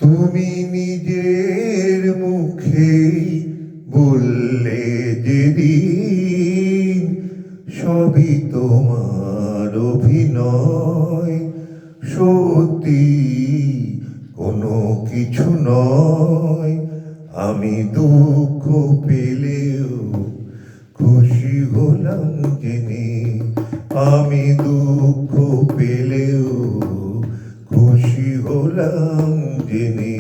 তুমি নিজের মুখেই বললে যেদিন সবই তোমার অভিনয়, সত্যি কোনো কিছু নয়। আমি দুঃখ পেলেও খুশি হলাম জেনে, আমি দুঃখ পেলেও খুশি হলাম জেনে।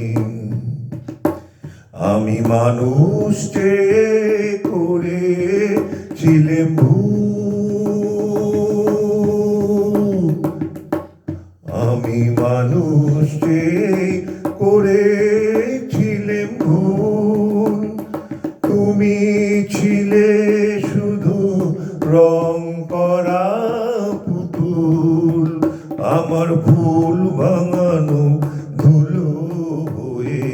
আমি মানুষ চেয়ে করেছিলাম ভুল, আমি মানুষ চেয়ে করেছিলাম ভুল। তুমি ছিলে শুধু রং করা পুতুল, আমার ভুল ভাঙানো ধুলো হয়ে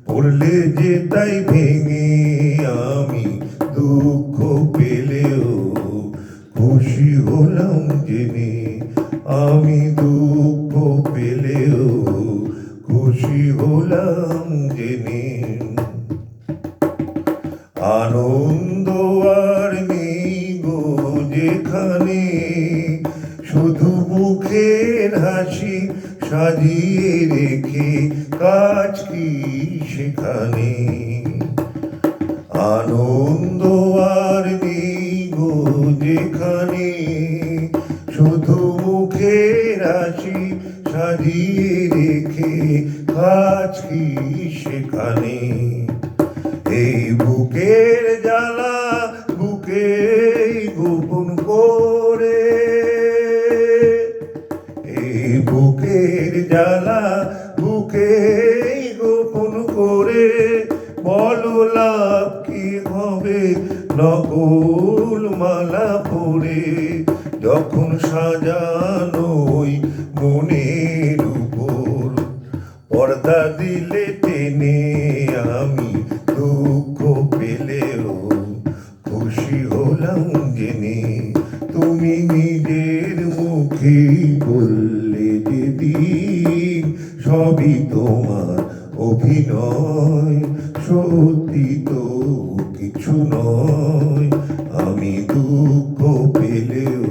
পড়লে যে তাই ভেঙে। আমি দুঃখ পেলেও খুশি হলাম জেনে, আমি দুঃখ পেলেও খুশি হলাম জেনে। আনন্দ আর নেই গো যেখানে, শুধু মুখের হাসি সাজিয়ে রেখে কাজ কি সেখানে। আনন্দ আর নেই গো যেখানে, শুধু মুখের হাসি সাজিয়ে রেখে কাজ কি সেখানে। এই বুকের জ্বালা বুকে গোপন করে, এই বুকের জ্বালা বুকে গোপন করে, বলো লাভ কি হবে নকল মালা পরে। যখন সাজানোই মনের উপর পর্দা দিলে টেনে, আমি দুঃখ পেলেও খুশি হলাম জেনে। তুমি নিজের মুখে বললে যেদিন সবই তোমার অভিনয়, সত্যি তো কিছু নয়। আমি দুঃখ পেলেও